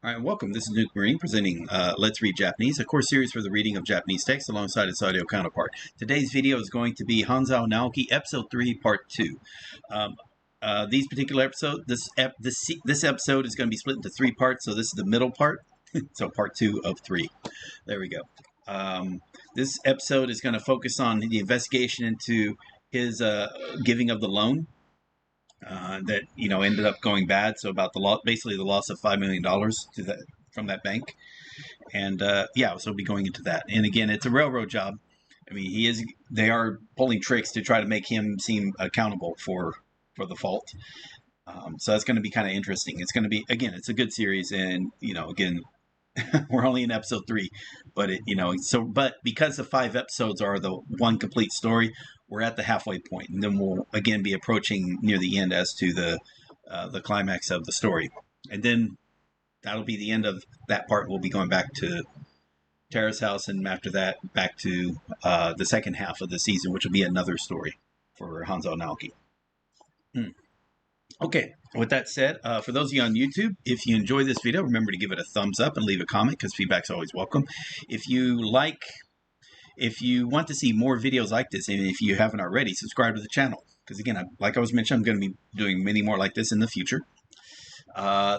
All right, welcome. This is Nuke Marine presenting Let's Read Japanese, a course series for the reading of Japanese text alongside its audio counterpart. Today's video is going to be Hanzawa Naoki, Episode 3, Part 2. These particular episodes, this episode is going to be split into 3 parts, so this is the middle part, so Part 2 of 3. There we go. This episode is going to focus on the investigation into his giving of the loan. That ended up going bad. So about the basically the loss of $5 million from that bank, and so we'll be going into that. And again, it's a railroad job. I mean, they are pulling tricks to try to make him seem accountable for the fault. So that's going to be kind of interesting. It's going to be, again, it's a good series, and again, we're only in episode 3, but but because the 5 episodes are the one complete story, we're at the halfway point, and then we'll again be approaching near the end as to the climax of the story, and then that'll be the end of that part. We'll be going back to Tara's house, and after that, back to the second half of the season, which will be another story for Hanzawa Naoki. Okay, with that said, for those of you on YouTube, if you enjoy this video, remember to give it a thumbs up and leave a comment, because feedback's always welcome. If you want to see more videos like this, and if you haven't already, subscribe to the channel. Because again, like I was mentioning, I'm going to be doing many more like this in the future.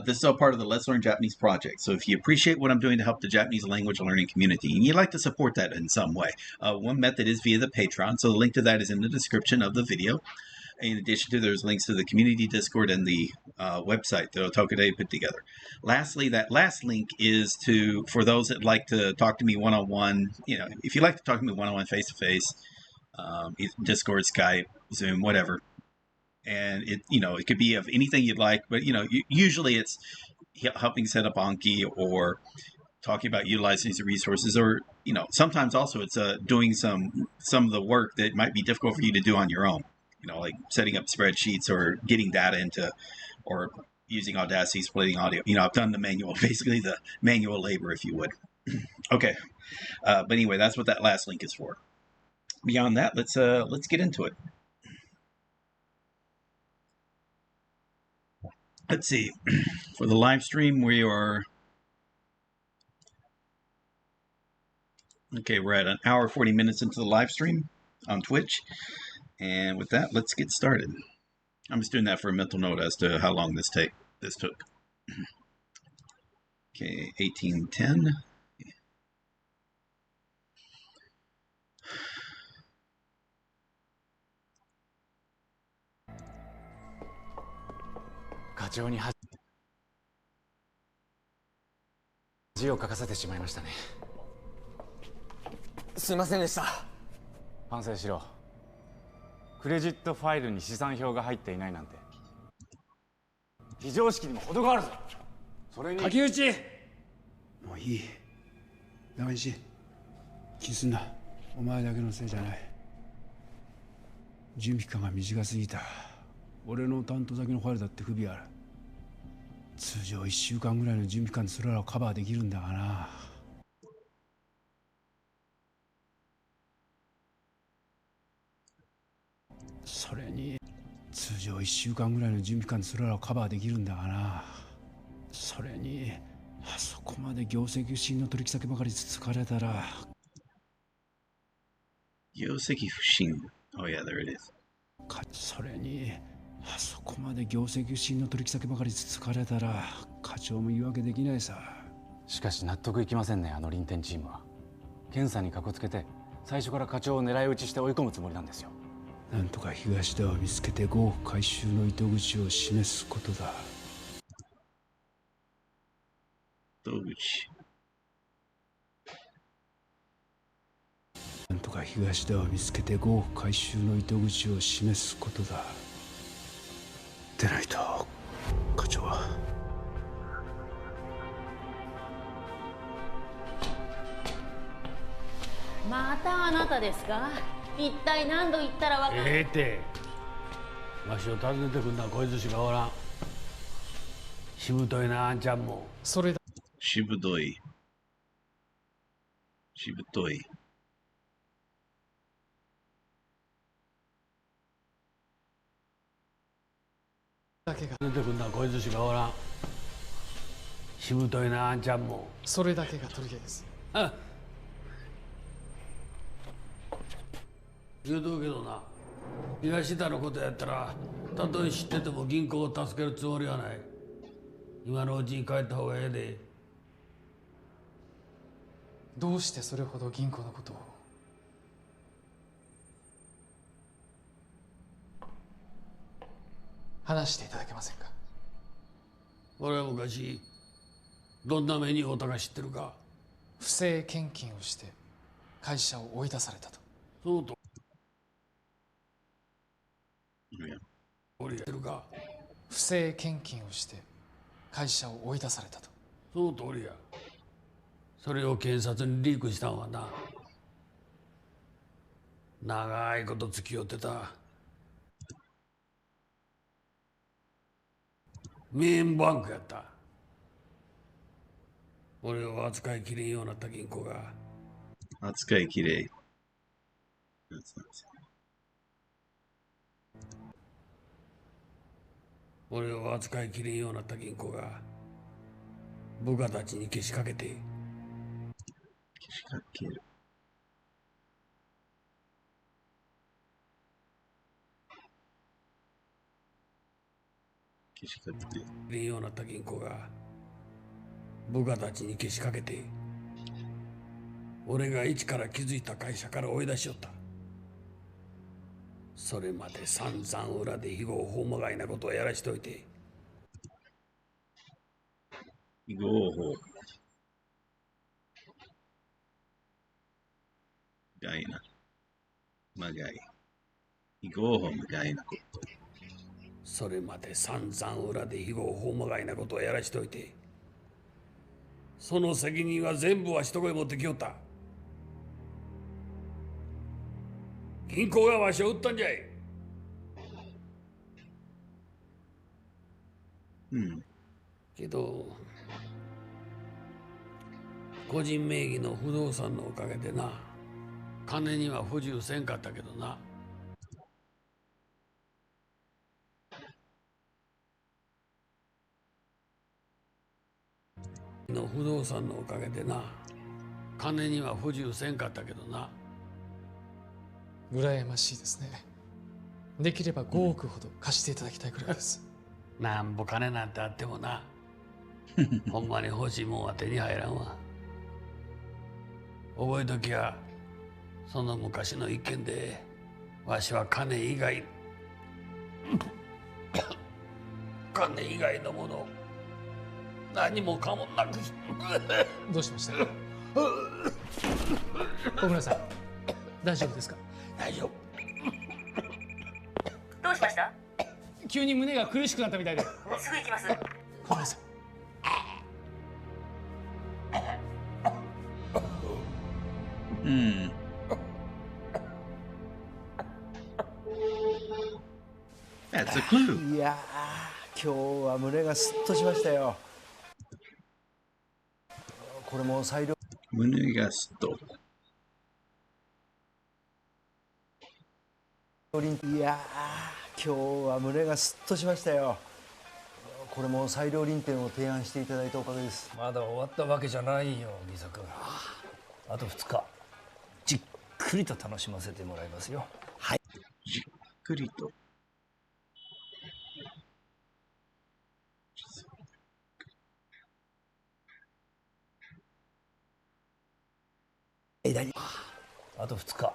This is all part of the Let's Learn Japanese project. So if you appreciate what I'm doing to help the Japanese language learning community, and you'd like to support that in some way, one method is via the Patreon. So the link to that is in the description of the video. In addition to, there's links to the community Discord and the website that Otokade put together. Lastly, that last link is for those that like to talk to me one-on-one. If you like to talk to me one-on-one, face-to-face, Discord, Skype, Zoom, whatever. And it could be of anything you'd like, but usually it's helping set up Anki, or talking about utilizing these resources, or sometimes also it's doing some of the work that might be difficult for you to do on your own. Like setting up spreadsheets, or getting data into, or using Audacity, splitting audio. I've done basically the manual labor, if you would. Okay. But anyway, that's what that last link is for. Beyond that, let's get into it. Let's see. For the live stream, we are... Okay, we're at 1 hour, 40 minutes into the live stream on Twitch. And with that, let's get started. I'm just doing that for a mental note as to how long this took. Okay, 1810. Hanzawa クレジットファイルに資産表が入っていないなんて非常識にも程があるぞ。それに竹内、もういい。ダメにし。気にすんな。お前だけのせいじゃない。準備期間が短すぎた。俺の担当先のファイルだって不備ある。通常1週間ぐらいの準備期間でそれらをカバーできるんだがな。それに通常1週間ぐらいの準備期間でそれらをカバーできるんだがな。それにあそこまで業績不振の取引先ばかりつつかれたら。業績不振。Oh yeah, there it is. それにあそこまで業績不振の取引先ばかりつつかれたら課長も言い訳できないさ。しかし納得いきませんね、あの臨転チームは。検査にかこつけて最初から課長を狙い撃ちして追い込むつもりなんですよ。なんとか東田を見つけて5億回収の糸口を示すことだ。糸口。なんとか東田を見つけて5億回収の糸口を示すことだ。でないと課長は。またあなたですか？一体何度言ったらわかる。ってわしを訪ねてくんなこいつしかおらん。しぶといな、あんちゃんも。それだ。しぶとい。しぶとい。出てくんなこいつしかおらん。しぶといなあんちゃんも。それだけが取り柄です。あ言うとくけどな、東田のことやったらたとえ知ってても銀行を助けるつもりはない。今のうちに帰った方がええで。どうしてそれほど銀行のことを？話していただけませんか？俺は昔どんな目に遭うたか知ってるか？不正献金をして会社を追い出されたと。そうと俺やってるか？不正献金をして会社を追い出されたと。その通りや。それを検察にリークしたんはな、長いこと付き合ってたメインバンクやった。俺を扱いきれんようになった銀行が。扱いきれい。俺を扱いきれんようになった銀行が部下たちにけしかけて。けしかける。けしかける。れんようになった銀行が部下たちにけしかけて、俺が一から築いた会社から追い出しよった。それまで散々裏で非合法まがいなことをやらしといて。非合法。がいな。まがい。非合法まがいなこと。それまで散々裏で非合法まがいなことをやらしといて、その責任は全部わしとこへ持ってきよった。銀行がわしを売ったんじゃい。うん。けど個人名義の不動産のおかげでな、金には不自由せんかったけどな。の不動産のおかげでな、金には不自由せんかったけどな。羨ましいですね。できれば5億ほど貸していただきたいくらいです。なんぼ金なんてあってもなほんまに欲しいもんは手に入らんわ。覚えときや、その昔の一件でわしは金以外金以外のもの何もかもなくどうしました？小村さん、大丈夫ですか？大丈夫。どうしました？急に胸が苦しくなったみたいで。すぐ行きます。小村さん。うん。That's a clue. いやー、今日は胸がスッとしましたよ。これも裁量胸がスッと。いやー、今日は胸がスッとしましたよ。これも裁量臨転を提案していただいたおかげです。まだ終わったわけじゃないよ、義足。あと2日じっくりと楽しませてもらいますよ。はい。じっくりと。間にあと2日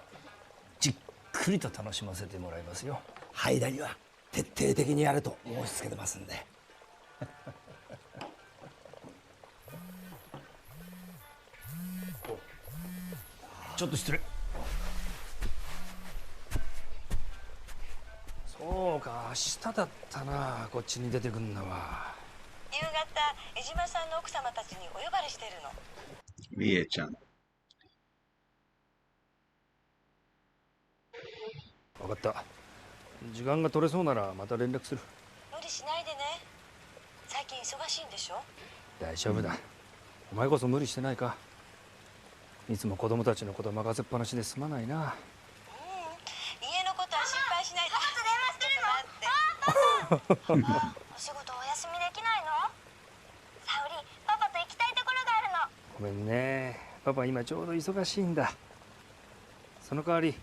じっくりと楽しませてもらいますよ。間には徹底的にやれと申し付けてますんで。ちょっと失礼。そうか、明日だったな、こっちに出てくんのは。夕方江島さんの奥様たちにお呼ばれしてるの。みえちゃん。分かった。時間が取れそうならまた連絡する。無理しないでね。最近忙しいんでしょ。大丈夫だ。お前こそ無理してないか。いつも子供たちのこと任せっぱなしで済まないな。家のことは心配しないで。パパと電話してるの。お仕事お休みできないの？沙織、パパごめんね。パパ今ちょうど忙しいんだ。その代わり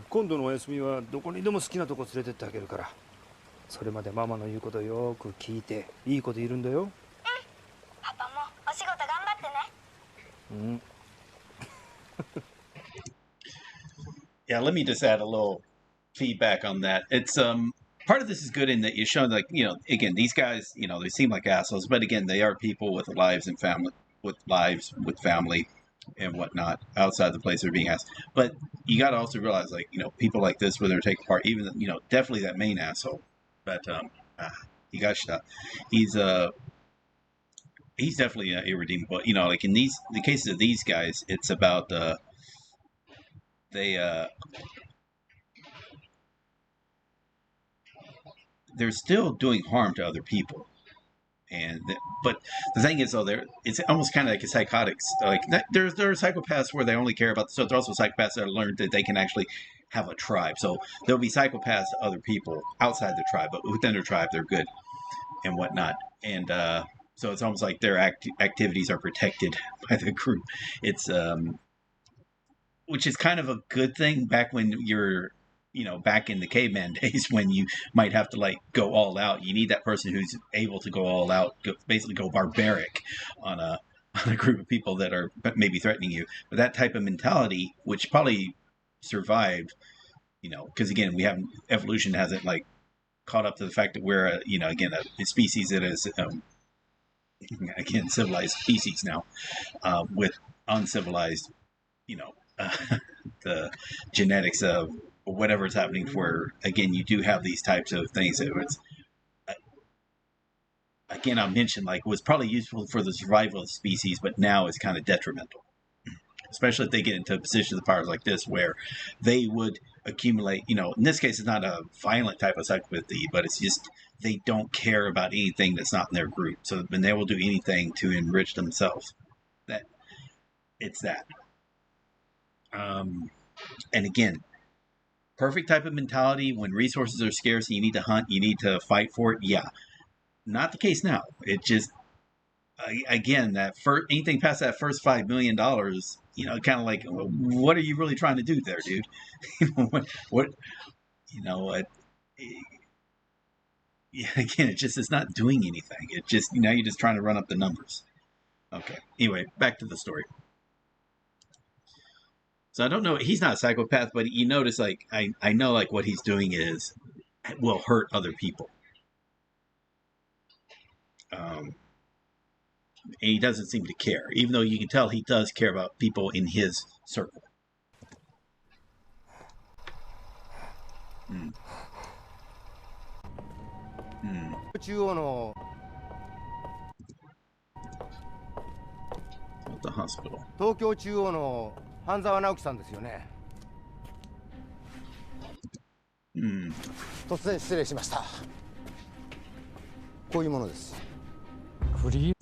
今度のお休みはどこにでも好きなとこ連れてってあげるから、それまでママの言うことよく聞いていいこと言うんだよ。パパもお仕事頑張ってね。うん。Yeah, let me just add a little feedback on that. It's part of this is good in that you show like again these guys they seem like assholes, but again they are people with lives and family and whatnot outside the place they're being asked. But you got to also realize like people like this when they're taking part, even definitely that main asshole, but he got shot. He's definitely irredeemable. Like in the cases of these guys, it's about they're still doing harm to other people. But the thing is, though, it's almost kind of like a psychotics. Like there are psychopaths where they only care about. So there's also psychopaths that learn that they can actually have a tribe. So there'll be psychopaths to other people outside the tribe, but within their tribe, they're good and whatnot. And so it's almost like their activities are protected by the group. It's which is kind of a good thing back when you're back in the caveman days when you might have to like go all out. You need that person who's able to go all out, basically go barbaric on a group of people that are maybe threatening you. But that type of mentality, which probably survived, because again, evolution hasn't like caught up to the fact that we're again a species that is again civilized species now with uncivilized the genetics of whatever is happening, for again you do have these types of things that it's again I mentioned like was probably useful for the survival of the species, but now it's kind of detrimental, especially if they get into positions of power like this where they would accumulate. In this case it's not a violent type of psychopathy, but it's just they don't care about anything that's not in their group, so then they will do anything to enrich themselves. That it's that and again, perfect type of mentality when resources are scarce and you need to hunt, you need to fight for it. Yeah, not the case now. It just again that anything past that first $5 million, kind of like what are you really trying to do there, dude? what yeah, again, it's not doing anything. It just now you're just trying to run up the numbers. Okay. Anyway, back to the story. So I don't know. He's not a psychopath, but you notice, like, I know, like, what he's doing will hurt other people. And he doesn't seem to care, even though you can tell he does care about people in his circle. At the hospital. Tokyo Chuo の半沢直樹さんですよね。突然失礼しました。こういうものです。フリー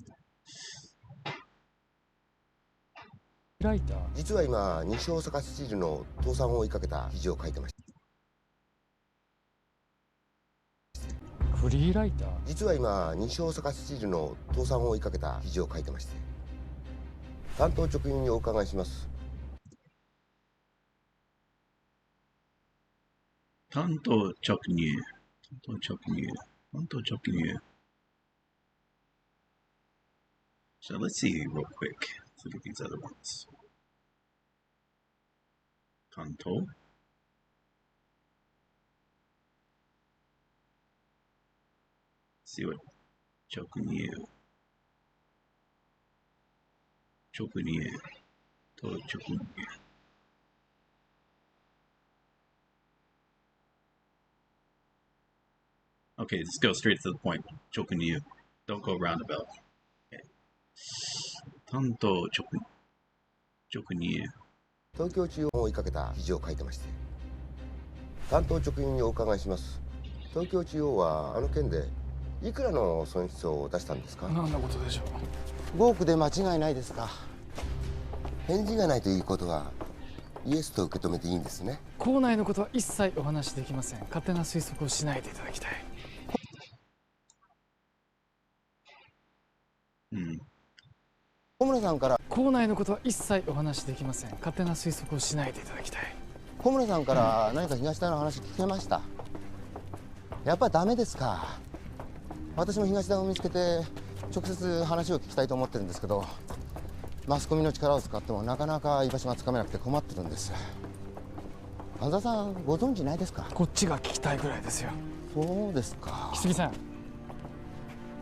ライター。実は今西大阪スチールの倒産を追いかけた記事を書いてました。フリーライター。実は今西大阪スチールの倒産を追いかけた記事を書いてまして、担当直入にお伺いします。担当直入。So let's see real quick. Let's look at these other ones. 担当。See what 直入と直入。Okay, let's go straight to the point. 直入。Don't go roundabout. Okay. 担当直入。東京中央を追いかけた記事を書いてまして、担当直入にお伺いします。東京中央はあの件でいくらの損失を出したんですか？何のことでしょう。5億で間違いないですか？返事がないということはイエスと受け止めていいんですね。校内のことは一切お話しできません。勝手な推測をしないでいただきたい。小村さんから校内のことは一切お話しできません。勝手な推測をしないでいただきたい。小村さんから何か東田の話聞けました？やっぱりダメですか。私も東田を見つけて直接話を聞きたいと思ってるんですけど、マスコミの力を使ってもなかなか居場所がつかめなくて困ってるんです。半沢さんご存知ないですか？こっちが聞きたいぐらいですよ。そうですか。木杉さん、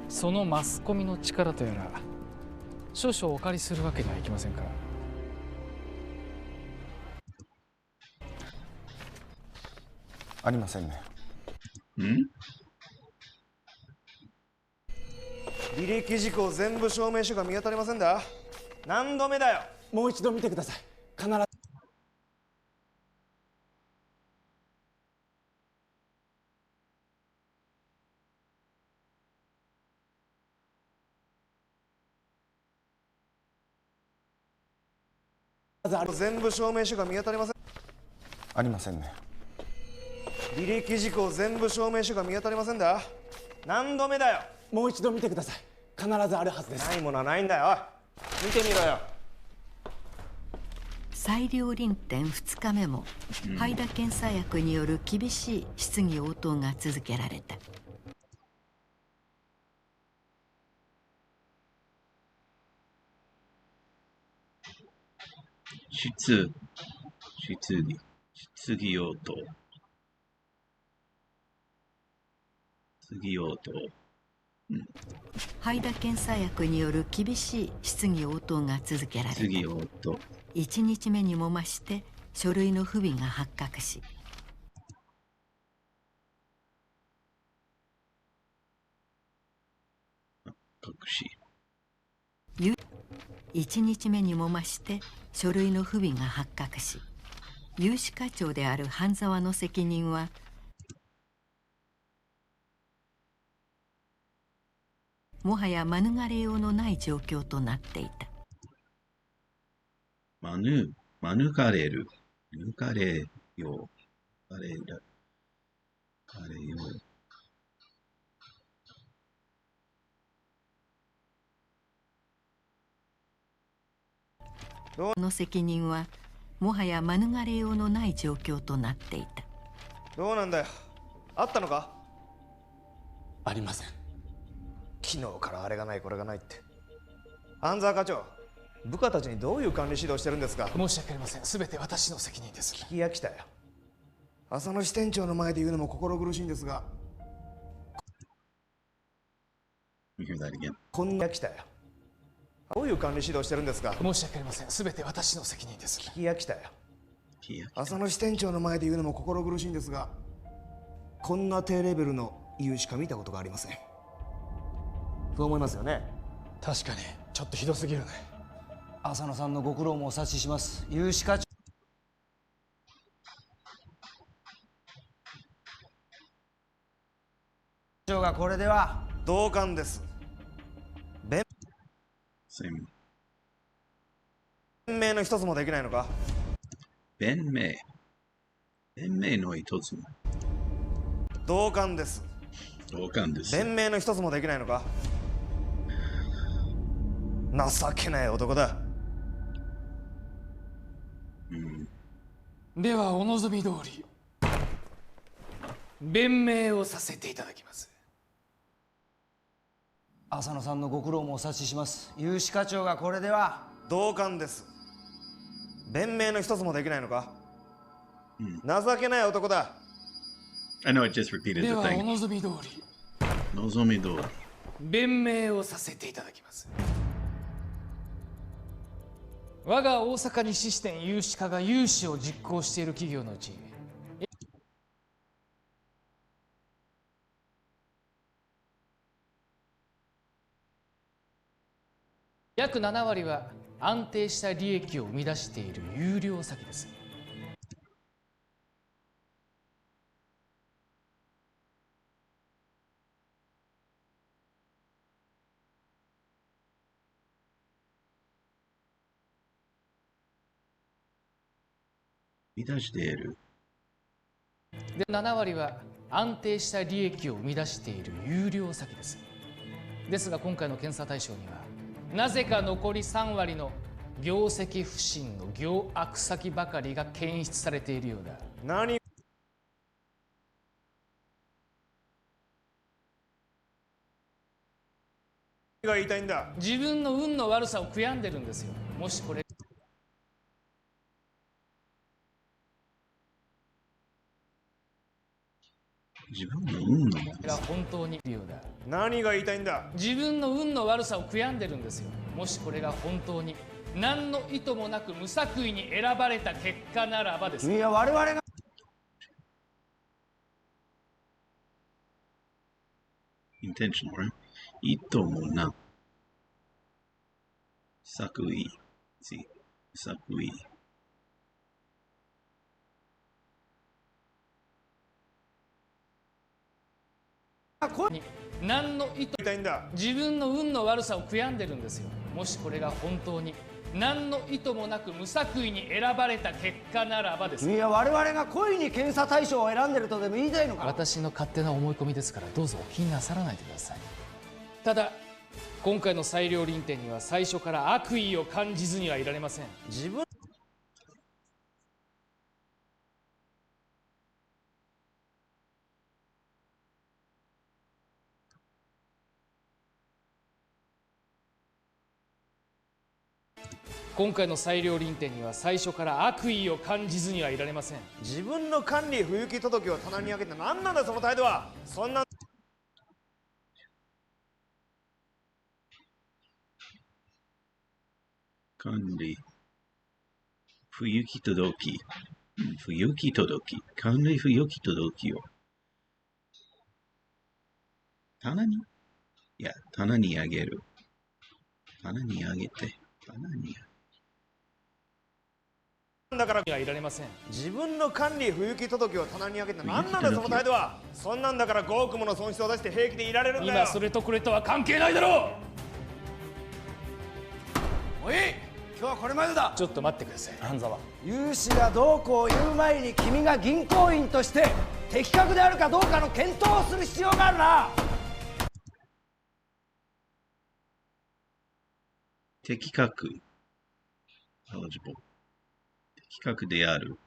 そのマスコミの力とやら少々お借りするわけにはいきませんから。ありませんね。履歴事項全部証明書が見当たりませんだ。何度目だよ。もう一度見てください。必ず。全部証明書が見当たりません。ありませんね。履歴事項全部証明書が見当たりませんだ。何度目だよ。もう一度見てください。必ずあるはずです。ないものはないんだよ。おい、見てみろよ。裁量臨転2日目も灰田検査役による厳しい質疑応答が続けられた。質疑応答。灰田検査役による厳しい質疑応答が続けられた。1日目にも増して書類の不備が発覚し、1日目にも増して書類の不備が発覚し、有志課長である半沢の責任はもはや免れようのない状況となっていた。免れよう。の責任はもはや免れようのない状況となっていた。どうなんだよ。あったのか？ありません。昨日からあれがないこれがないって。半沢課長、部下たちにどういう管理指導してるんですか？申し訳ありません。全て私の責任です。聞き飽きたよ。浅野支店長の前で言うのも心苦しいんですが、こんな飽きたよ。どういう管理指導してるんですか？申し訳ありません。全て私の責任です。聞き飽きたよ。浅野支店長の前で言うのも心苦しいんですが、こんな低レベルの言うしか見たことがありません。そう思いますよね。確かにちょっとひどすぎるね。浅野さんのご苦労もお察しします。有志課長がこれでは同感です。弁明の一つもできないのか？弁明の一つも。同感です。弁明の一つもできないのか？情けない男だ。ではお望み通り弁明をさせていただきます。浅野さんのご苦労もお察しします。有志課長がこれでは同感です。弁明の一つもできないのか？情けない男だ。I know it just repeated the thing. ではお望み通り弁明をさせていただきます。我が大阪西支店有志課が融資を実行している企業のうち約7割は安定した利益を生み出している優良先です。生み出している。で、7割は安定した利益を生み出している優良先です。ですが今回の検査対象にはなぜか残り3割の業績不振の業悪先ばかりが検出されているようだ。何が言いたいんだ。自分の運の悪さを悔やんでるんですよ。もしこれ自分の運のが本当にいるようだ。何が言いたいんだ。自分の運の悪さを悔やんでるんですよ。もしこれが本当に何の意図もなく無作為に選ばれた結果ならばです。いや我々がintentional, right? 意図もな作為 see 作為何の意図自分の運の悪さを悔やんでるんですよ。もしこれが本当に何の意図もなく無作為に選ばれた結果ならばです。いや我々が故意に検査対象を選んでるとでも言いたいのか。私の勝手な思い込みですからどうぞお気になさらないでください。ただ今回の裁量臨転には最初から悪意を感じずにはいられません。自分今回の裁量臨転には最初から悪意を感じずにはいられません。自分の管理不行き届を棚に上げて何なんだその態度は。そんな管理不行き届き不行き届き管理不行き届きを棚にいや棚にあげる棚にあげて棚にだからはいられません。自分の管理不行き届を棚に上げて何なんだその態度は。そんなんだから5億もの損失を出して平気でいられるんだよ。今それとこれとは関係ないだろう。おい今日はこれまでだ。ちょっと待ってください半沢。融資がどうこう言う前に君が銀行員として適格であるかどうかの検討をする必要があるな。適格 eligible 適格である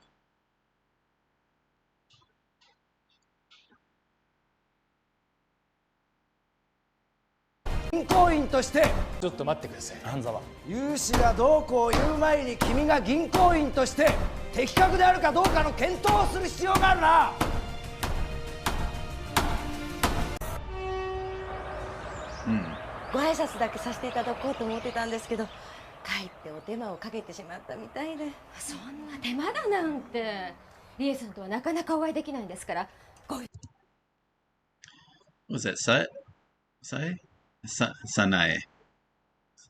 銀行員としてちょっと待ってください半沢。融資がどうこう言う前に君が銀行員として適格であるかどうかの検討をする必要があるな。ご挨拶だけさせていただこうと思ってたんですけど、かえってお手間をかけてしまったみたいで。そんな手間だなんてリエさんとはなかなかお会いできないんですから。Was that Sae? Sae? Sanae.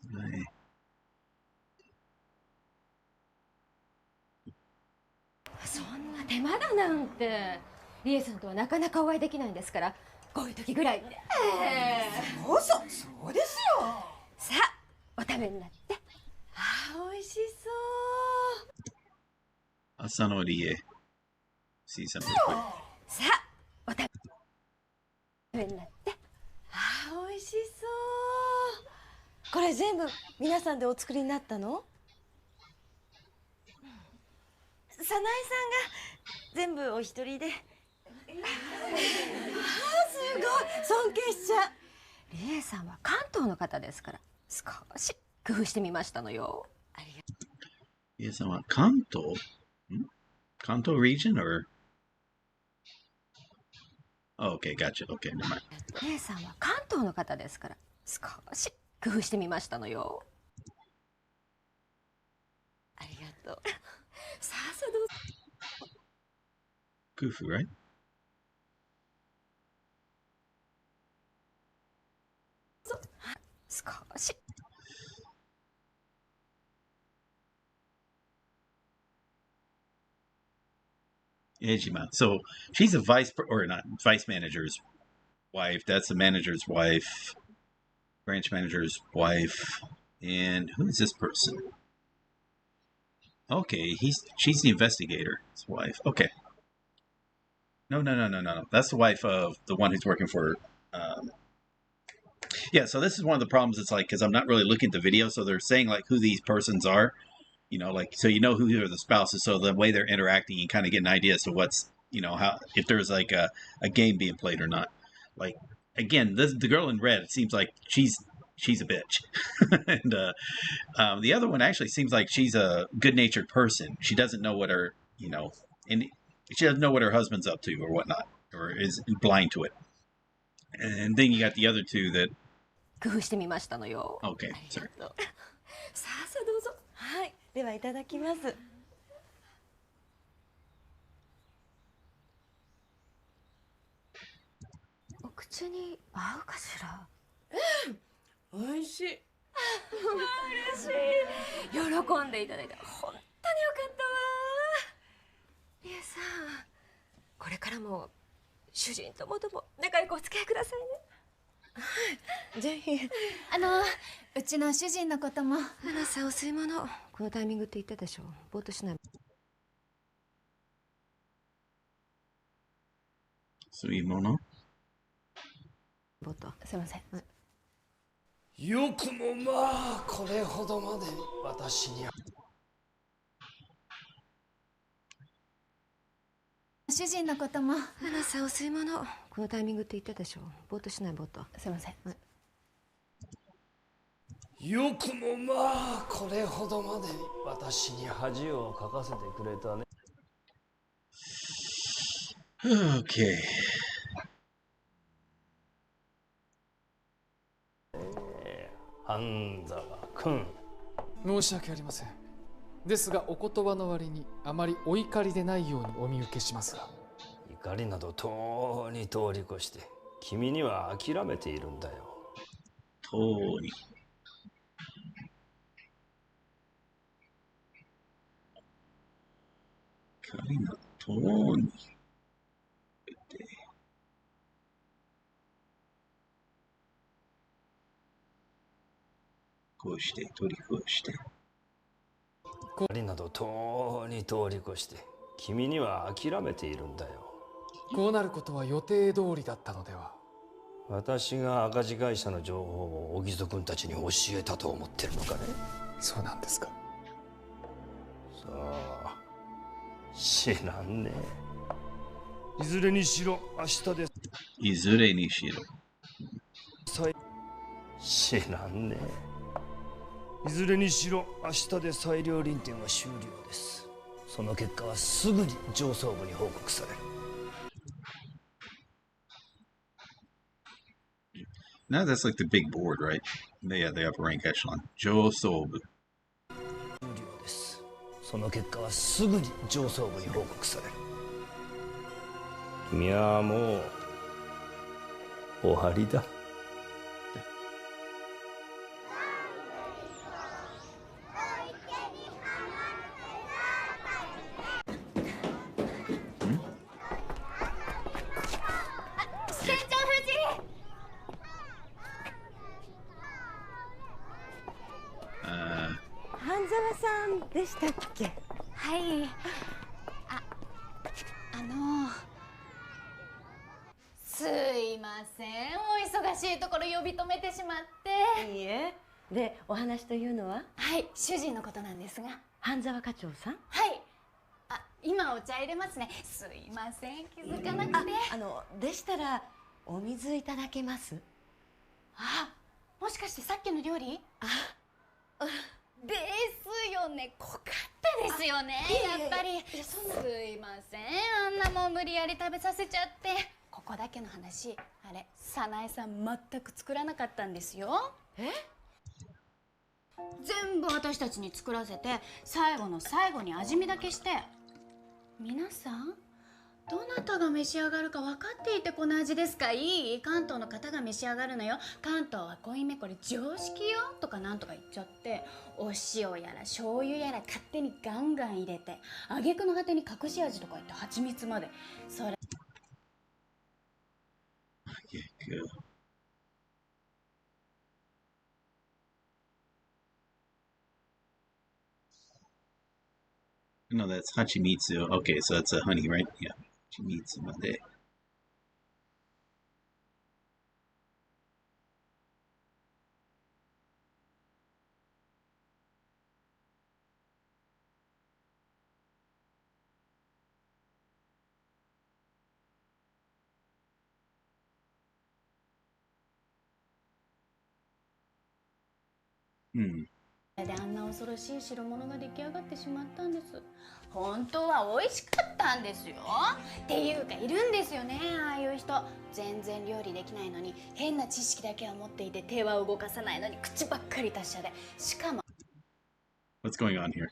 Sanae. そんな手間だなんてリエさんとはなかなかお会いできないんですからこういう時ぐらいね。そうですよ。さあお食べになって。美味しそう。Asano rie. See something. さあお食べになって。美味しそう。これ全部皆さんでお作りになったの？早苗さんが全部お一人で。すごい尊敬しちゃう。リエさんは関東の方ですから少し工夫してみましたのよ。ありがとう。リエさんは関東？関東 region or? Oh, okay, gotcha. Okay, never mind. リエさんは関東の方ですから少し工夫してみましたのよ。ありがとう。さあさどうぞ。工夫 right? Ejima. So she's a or not vice manager's wife. That's the manager's wife, branch manager's wife, and who is this person? Okay, she's the investigator's wife. Okay. No. That's the wife of the one who's working for. Yeah, so this is one of the problems. It's like, because I'm not really looking at the video, so they're saying like who these persons are, like, so who are the spouses, so the way they're interacting, you kind of get an idea as to what's, how, if there's like a game being played or not. Like, again, the girl in red, it seems like she's a bitch. And the other one actually seems like she's a good-natured person. She doesn't know what her, and she doesn't know what her husband's up to or whatnot, or is blind to it. And then you got the other two that... 工夫してみましたのよ。Okay, sorry. さあさあどうぞ。はい、ではいただきます。お口に合うかしら。美味しい。嬉しい。喜んでいただいて本当によかったわ。リエさん、これからも主人ともども仲良くお付き合いくださいね。はい、ぜひ。うちの主人のことも。花さんお吸い物。このタイミングって言ったでしょ。ぼーっとしない。吸い物？ぼーっと。すいません。よくもまあこれほどまで私に。主人のことも。花さんお吸い物。このタイミングって言ったでしょ。ぼーっとしない。ぼーっと。すいません。よくもまあこれほどまで私に恥をかかせてくれたね。Okay. 半沢君。申し訳ありません。ですがお言葉の割にあまりお怒りでないようにお見受けしますが。怒りなどとうに通り越して君には諦めているんだよ。とうに。怒りなどとうに。こうして取り越して怒りなどとうに通り越して君には諦めているんだよ。こうなることは予定通りだったのでは。私が赤字会社の情報を小木曽君たちに教えたと思ってるのかね。そうなんですか。さあ知らんね。いずれにしろ明日です。いずれにしろ知らんね。いずれにしろ明日で裁量臨転は終了です。その結果はすぐに上層部に報告される。Now that's like the big board, right? Yeah, the upper rank echelon. 上層部。終了です。その結果はすぐに上層部に報告される。君はもう終わりだ。半沢さんでしたっけ？はい。すいません。お忙しいところ呼び止めてしまって。いいえ。で、お話というのは？はい、主人のことなんですが。半沢課長さん？はい。今お茶入れますね。すいません、気づかなくて。でしたらお水いただけます？もしかしてさっきの料理？ですよね。濃かったですよね。やっぱり。すいません。あんなもん無理やり食べさせちゃって。ここだけの話、あれ早苗さん全く作らなかったんですよ。全部私たちに作らせて、最後の最後に味見だけして。皆さんどなたが召し上がるか分かっていてこの味ですか？いい？関東の方が召し上がるのよ。関東は濃いめ、これ常識よとかなんとか言っちゃって、お塩やら醤油やら勝手にガンガン入れて、挙句の果てに隠し味とか言って蜂蜜まで。それNo, that's Hachimitsu. Okay, so that's a honey, right? Yeah. Hachimitsu まで。であんな恐ろしい代物が出来上がってしまったんです。本当は美味しかったんですよ。っていうかいるんですよね、ああいう人。全然料理できないのに変な知識だけは持っていて手は動かさないのに口ばっかり達者で、しかも What's going on here?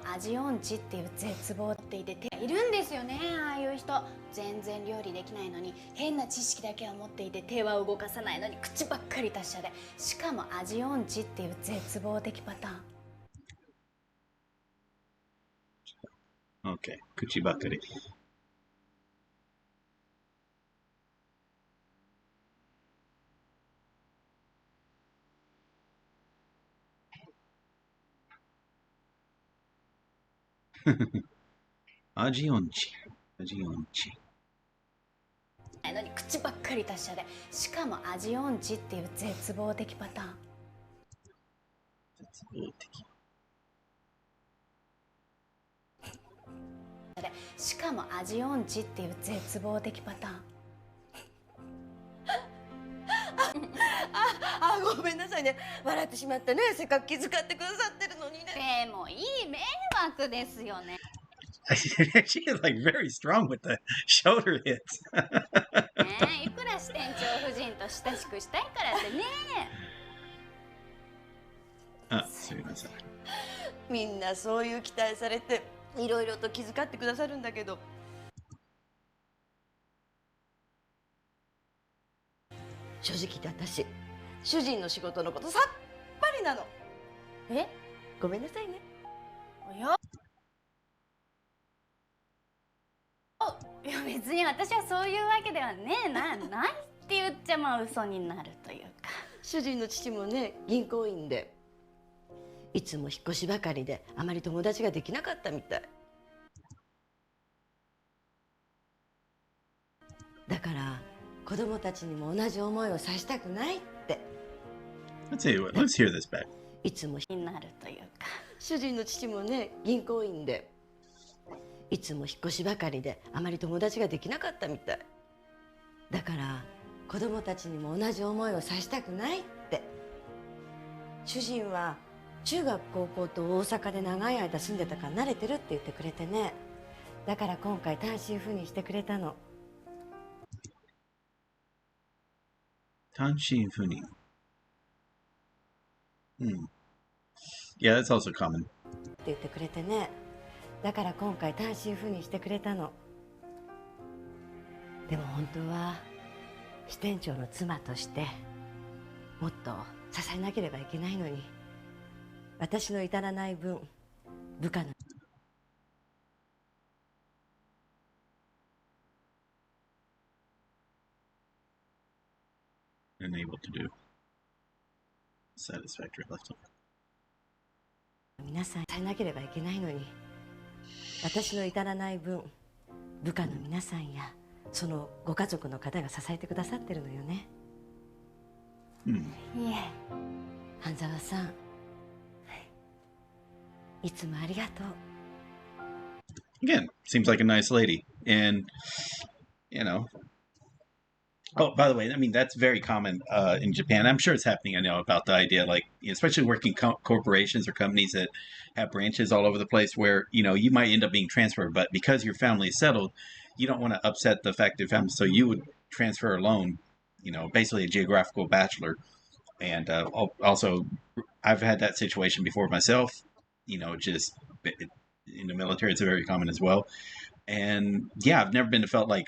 味音痴っていう絶望っていているんですよね、ああいう人。全然料理できないのに変な知識だけは持っていて手は動かさないのに口ばっかり達者で、しかも味音痴っていう絶望的パターン。 Okay, 口ばかり。味音痴。味音痴。のに口ばっかり達者で、しかも味音痴っていう絶望的パターン。絶望的。しかも味音痴っていう絶望的パターン。ごめんなさいね、笑ってしまったね。せっかく気遣ってくださってるのにね。でもいい迷惑ですよね。She is like very strong with the shoulder hits. いくら支店長夫人と親しくしたいからってね。あ、すみません。みんなそういう期待されていろいろと気遣ってくださるんだけど、正直言って私主人の仕事のことさっぱりなの。ごめんなさいね。いや別に私はそういうわけではねえないって言っちゃまあ嘘になるというか。主人の父もね銀行員で、いつも引っ越しばかりであまり友達ができなかったみたい。だから子供たちにも同じ思いをさせたくないって。Let's hear this back. いつもになるというか。主人の父もね銀行員で、いつも引っ越しばかりであまり友達ができなかったみたい。だから子供たちにも同じ思いをさせたくないって。主人は中学高校と大阪で長い間住んでたから慣れてるって言ってくれてね。だから今回単身赴任してくれたの。単身赴任。Yeah, that's also common. って言ってくれてね。だから今回単身赴任してくれたの。でも本当は支店長の妻としてもっと支えなければいけないのに、私の至らない分部下のunable to do satisfactory left. 皆さん支えなければいけないのに、私の至らない分部下の皆さんやそのご家族の方が支えてくださってるのよね。いえ、半沢さん、いつもありがとう。 Again, seems like a nice lady. And, oh, by the way, I mean, that's very common in Japan. I'm sure it's happening, I know, about the idea, like, especially working corporations or companies that have branches all over the place where, you might end up being transferred, but because your family is settled, you don't want to upset the fact that your family, so you would transfer alone, basically a geographical bachelor. And also, I've had that situation before myself, just in the military, it's very common as well. And yeah, I've never been felt like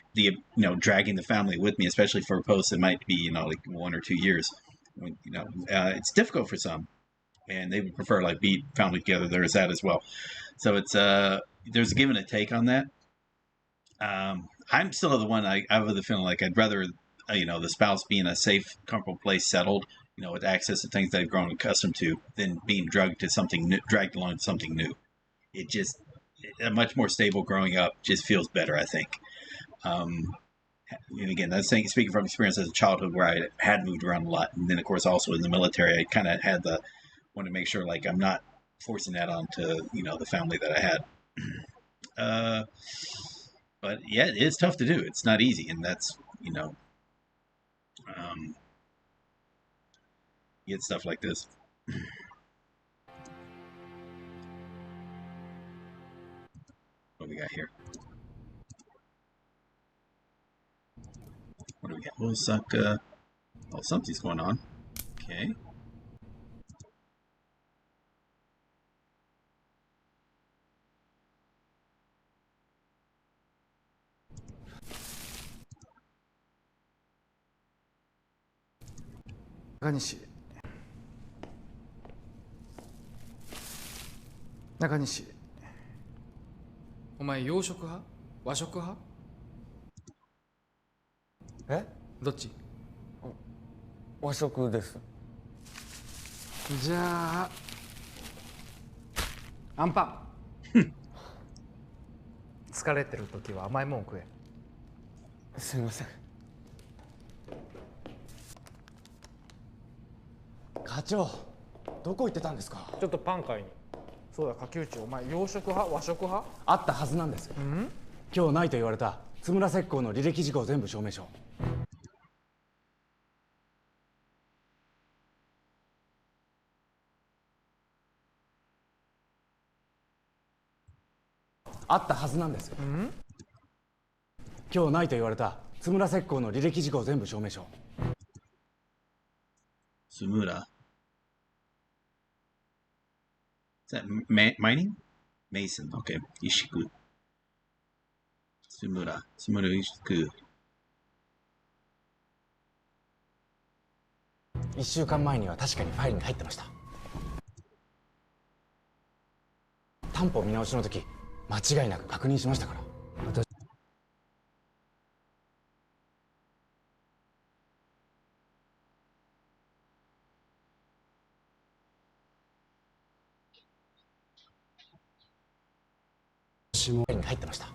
dragging the family with me, especially for a post that might be, like 1 or 2 years. It's difficult for some, and they would prefer like be family together. There is that as well. So it's there's a give and a take on that. I'm still the one I have the feeling like I'd rather the spouse be in a safe, comfortable place, settled, with access to things they've grown accustomed to, than being dragged along to something new. It just a much more stable growing up just feels better, I think. And again, that's speaking from experience as a childhood where I had moved around a lot, and then of course also in the military, I kind of had want to make sure like I'm not forcing that onto the family that I had. But yeah, it is tough to do. It's not easy, and that's Get stuff like this. What do we got here? What do we got? Osaka. Oh, something's going on. Okay.中西、お前洋食派？和食派？え？どっち？和食です。じゃあアンパン。疲れてる時は甘いもん食え。すみません。課長、どこ行ってたんですか？ちょっとパン買いに。そうだ、柿内、お前洋食派和食派？あったはずなんです。今日ないと言われた津村石膏の履歴事項全部証明書。あったはずなんです。今日ないと言われた津村石膏の履歴事項全部証明書。津村。Is that mining? Mason. Okay. 石工。津村石工。1週間前には確かにファイルに入ってました。担保見直しの時間違いなく確認しましたから。私もに入ってました。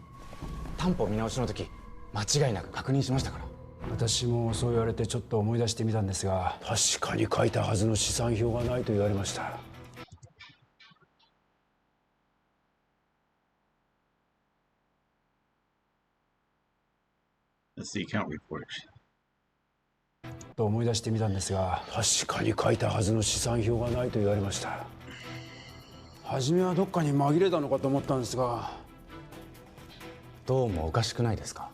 担保見直しの時間違いなく確認しましたから。私もそう言われてちょっと思い出してみたんですが、確かに書いたはずの試算表がないと言われました。That's the account report. と思い出してみたんですが、確かに書いたはずの試算表がないと言われました。初めはどっかに紛れたのかと思ったんですが、どうもおかしくないですか？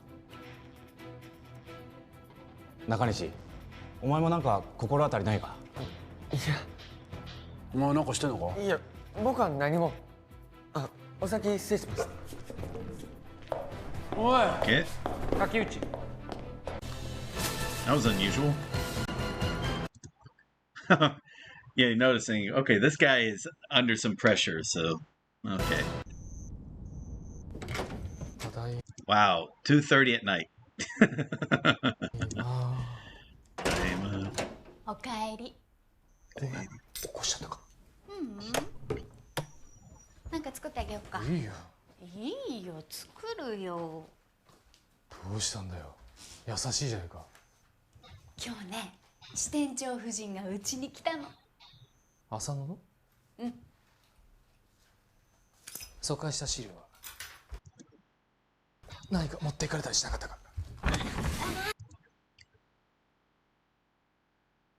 中西、お前もなんか心当たりないか？いや、お前なんかしてんのか？いや、僕は何も。あ、お先失礼します。おい、Okay. 柿内。That was unusual. Yeah, noticing. Okay, this guy is under some pressure, so okay. Wow, 2:30 at night. おかえり。ごめん、起こしちゃったか。なんか作ってあげようか。いいよ。いいよ、作るよ。どうしたんだよ。優しいじゃないか。今日ね、支店長夫人がうちに来たの。浅野の？うん。疎開した資料は何か持っていかれたりしなかったか？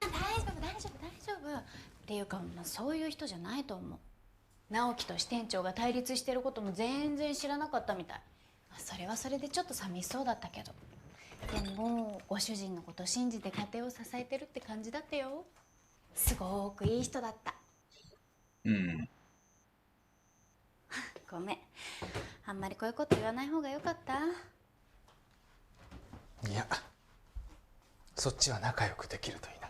大丈夫。っていうか、まあ、そういう人じゃないと思う。直樹と支店長が対立してることも全然知らなかったみたい。それはそれでちょっと寂しそうだったけど、でもご主人のこと信じて家庭を支えてるって感じだったよ。すごくいい人だった。ごめん、あんまりこういうこと言わない方がよかった。いや、そっちは仲良くできるといいな。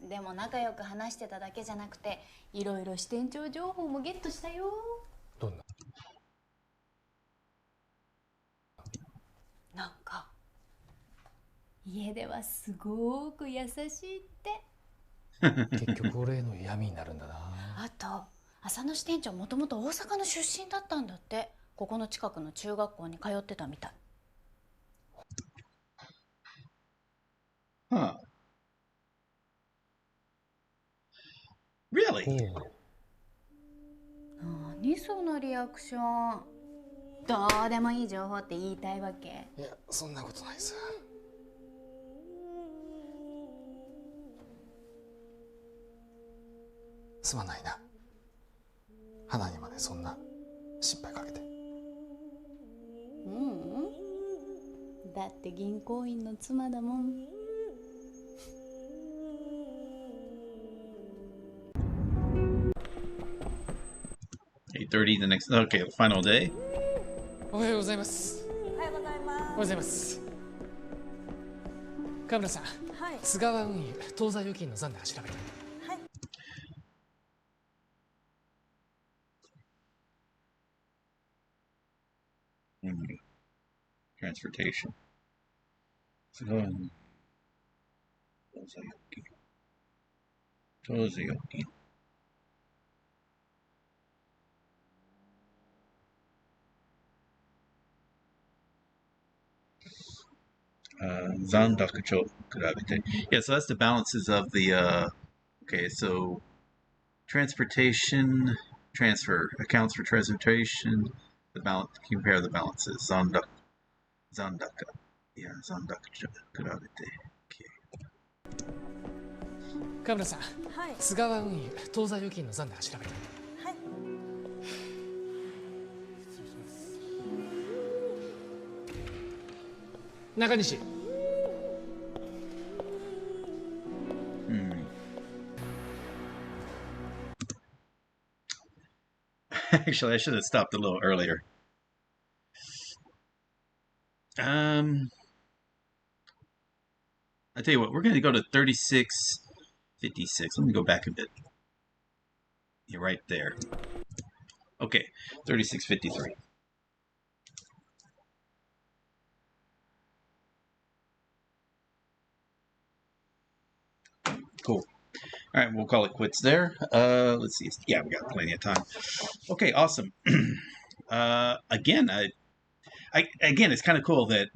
でも仲良く話してただけじゃなくて、いろいろ支店長情報もゲットしたよ。どんな？なんか家ではすごく優しいって。結局俺への嫌味になるんだな。あと浅野支店長もともと大阪の出身だったんだって。ここの近くの中学校に通ってたみたい。Huh. Really? 何そのリアクション。どうでもいい情報って言いたいわけ？いや、そんなことないさ。すまないな。花にまでそんな心配かけて。だって銀行員の妻だもん。8:30 the next. Okay, final day. おはようございます。おはようございます。おはようございます。川村さん、はい。菅川運輸当座預金の残高調べて。はい。Transportation. So go on. Tozayoki. Zandakucho kurabete. Yeah, so that's the balances of the okay, so transportation transfer accounts for transportation, the balance compare the balances. Zandaka. Yeah, Zandakucho kurabete. Okay. 川村さん、はい。菅川運輸当座預金の残高調べて。はい。中西。Actually, I should have stopped a little earlier. I tell you what, we're going to go to 3656. Let me go back a bit. You're right there. Okay, 3653. Cool. All right, we'll call it quits there. Let's see. Yeah, we got plenty of time. Okay, awesome. Again, again, it's kind of cool that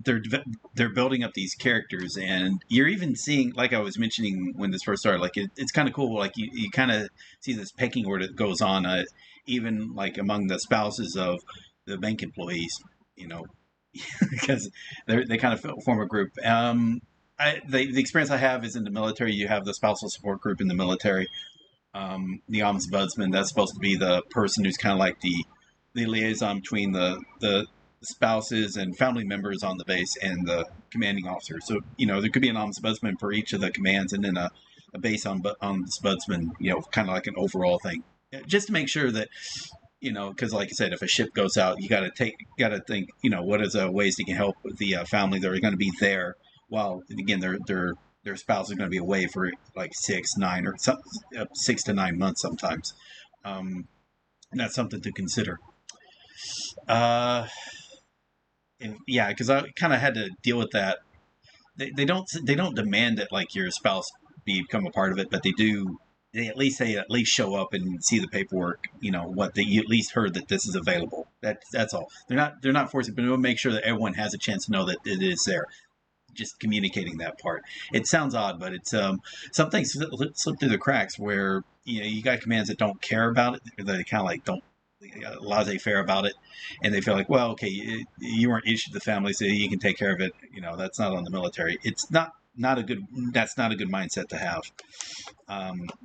they're building up these characters, and you're even seeing, like I was mentioning when this first started, like it's kind of cool. Like you kind of see this pecking order that goes on, even like among the spouses of the bank employees, you know, because they kind of form a group. The experience I have is in the military. You have the spousal support group in the military. The ombudsman, that's supposed to be the person who's kind of like the liaison between the spouses and family members on the base and the commanding officer. So, you know, there could be an ombudsman for each of the commands, and then a base ombudsman, you know, kind of like an overall thing, just to make sure that, you know, because like I said, if a ship goes out, you got to think, you know, what is ways that can help the family that are going to be there while, again, their spouse is going to be away for like 6 to 9 months sometimes. And that's something to consider. And yeah, because I kind of had to deal with that. They don't demand that like your spouse become a part of it, but they do. They at least show up and see the paperwork. You know what you at least heard that this is available. That's all. They're not forcing, but they'll make sure that everyone has a chance to know that it is there. Just communicating that part. It sounds odd, but it's some things slip through the cracks where, you know, you got commands that don't care about it. They kind of like don't laissez-faire about it, and they feel like, well, okay, you weren't issued the family, so you can take care of it. You know, that's not on the military. It's not a good mindset to have.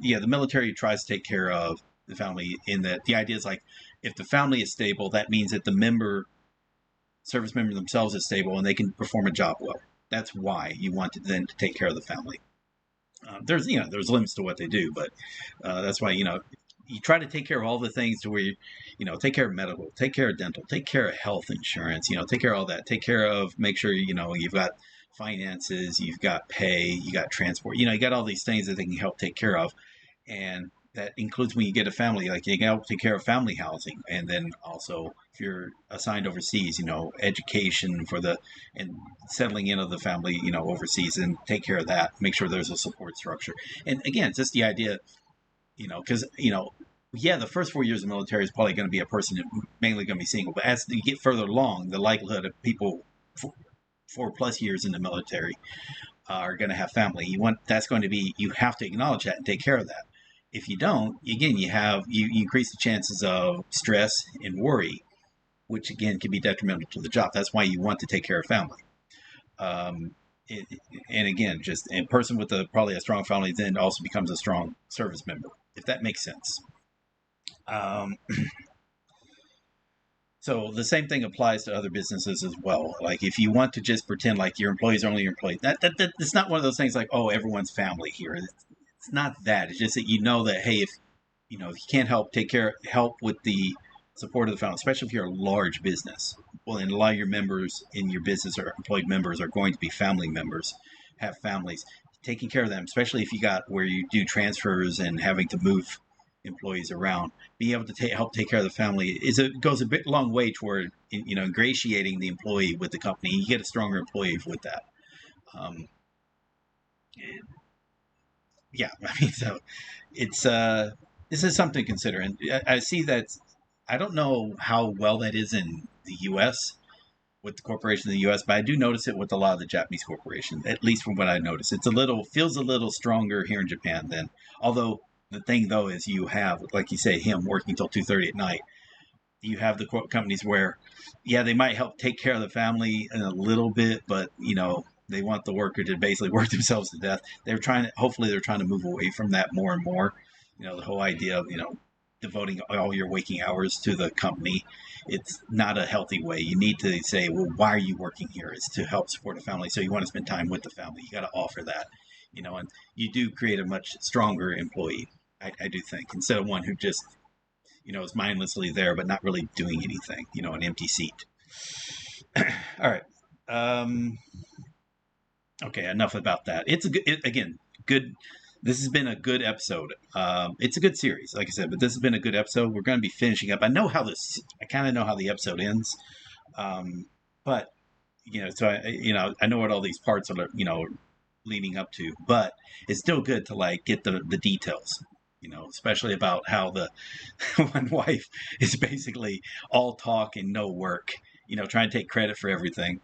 Yeah, the military tries to take care of the family in that the idea is like, if the family is stable, that means that the service member themselves is stable and they can perform a job well. That's why you want them to take care of the family. There's limits to what they do, but that's why, you know, you try to take care of all the things to where you know, take care of medical, take care of dental, take care of health insurance, you know, take care of all that, take care of, make sure, you know, you've got finances, you've got pay, you got transport, you know, you got all these things that they can help take care of. And that includes when you get a family, like you can help take care of family housing. And then also if you're assigned overseas, you know, education and settling in of the family, you know, overseas, and take care of that, make sure there's a support structure. And again, it's just the idea, you know, because, you know, yeah, the first 4 years of the military is probably going to be a person mainly going to be single. But as you get further along, the likelihood of people 4+ years in the military are going to have family. You have to acknowledge that and take care of that. If you don't, again, you increase the chances of stress and worry, which again can be detrimental to the job. That's why you want to take care of family. And again, just a person with probably a strong family then also becomes a strong service member. if that makes sense. So the same thing applies to other businesses as well. Like if you want to just pretend like your employees are only your employees, it's not one of those things like, oh, everyone's family here. It's not that. It's just that you know that, hey, if you can't help with the support of the family, especially if you're a large business. Well, and a lot of your members in your business or employed members are going to be family members, have families. Taking care of them, especially if you got where you do transfers and having to move employees around, being able to help take care of the family goes a long way toward ingratiating the employee with the company. You get a stronger employee with that. Yeah, I mean, so it's this is something to consider, and I see that. I don't know how well that is in the U.S. with the corporations in the U.S., but I do notice it with a lot of the Japanese corporations. At least from what I notice, feels a little stronger here in Japan than. Although the thing though is you have, like you say, him working till 2:30 at night. You have the companies where, yeah, they might help take care of the family in a little bit, but they want the worker to basically work themselves to death. Hopefully they're trying to move away from that more and more. The whole idea of devoting all your waking hours to the company, it's not a healthy way. You need to say, well, why are you working here? It's to help support a family. So you want to spend time with the family. You got to offer that, and you do create a much stronger employee. I do think, instead of one who just, is mindlessly there, but not really doing anything, an empty seat. All right. Okay. Enough about that. It's good. This has been a good episode. It's a good series, like I said, but this has been a good episode. We're going to be finishing up. I kind of know how the episode ends. But, so I know what all these parts are, leading up to, but it's still good to get the details, especially about how the one wife is basically all talk and no work, trying to take credit for everything,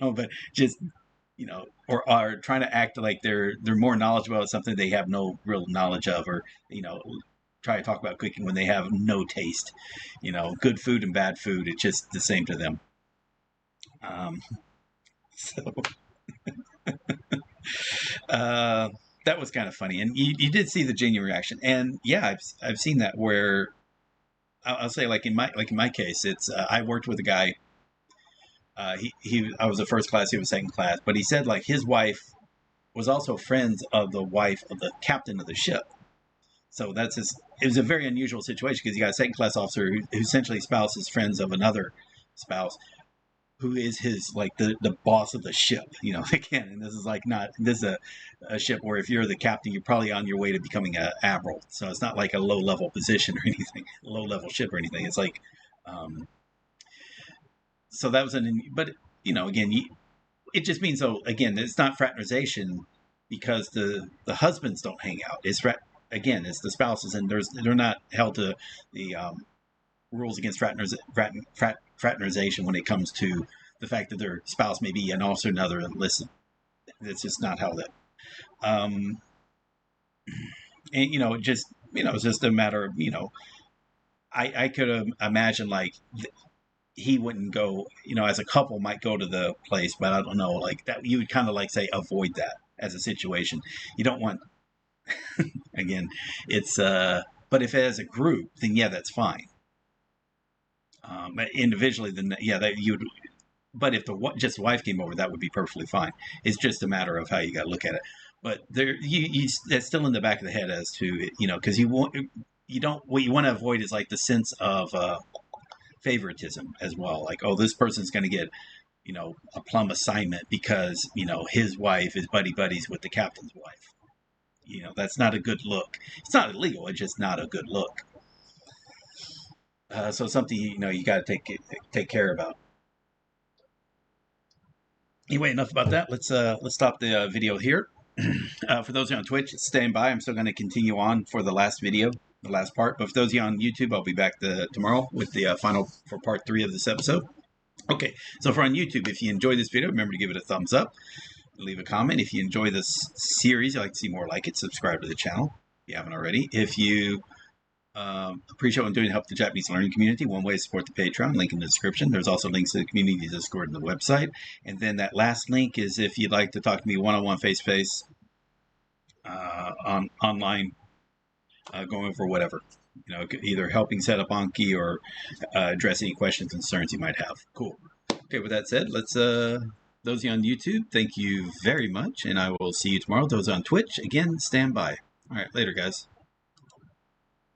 but just, or are trying to act like they're more knowledgeable about something they have no real knowledge of, or, try to talk about cooking when they have no taste, good food and bad food. It's just the same to them. So, that was kind of funny, and you did see the genuine reaction, and yeah, I've seen that where I'll say in my case, it's I worked with a guy. I was the first class, he was second class, but he said his wife was also friends of the wife of the captain of the ship. So it was a very unusual situation because you got a second class officer who essentially spouses friends of another spouse, who is his the boss of the ship, again. And this is a ship where if you're the captain, you're probably on your way to becoming an admiral. So it's not like a low level position or anything, low level ship or anything. It's so that was but again, it just means, so again, it's not fraternization because the husbands don't hang out. It's it's the spouses, and they're not held to the rules against fraternization when it comes to the fact that their spouse may be an officer and another enlisted. That's just not how that. And it's just a matter of I could imagine he wouldn't go, as a couple might go to the place, but I don't know, that you would kind of say avoid that as a situation. You don't want again, it's but if as a group, then yeah, that's fine. But individually, then yeah, that you'd. But if just the wife came over, that would be perfectly fine. It's just a matter of how you got to look at it. But that's still in the back of the head as to because what you want to avoid is the sense of favoritism as well. Oh, this person's going to get a plum assignment because his wife is buddies with the captain's wife. That's not a good look. It's not illegal. It's just not a good look. So something you got to take care about. Anyway, enough about that. Let's stop the video here. For those of you on Twitch, stand by. I'm still going to continue on for the last video, the last part. But for those of you on YouTube, I'll be back tomorrow with the final for part 3 of this episode. Okay, so for on YouTube, if you enjoyed this video, remember to give it a thumbs up. Leave a comment. If you enjoy this series, you'd like to see more like it, subscribe to the channel if you haven't already. If you appreciate what I'm doing to help the Japanese learning community, one way to support the Patreon, link in the description. There's also links to the community Discord and the website. And then that last link is if you'd like to talk to me one-on-one, face-to-face, online going over whatever. You know, either helping set up Anki or address any questions, concerns you might have. Cool. Okay, with that said, let's those of you on YouTube, thank you very much, and I will see you tomorrow. Those on Twitch, again, stand by. All right, later, guys.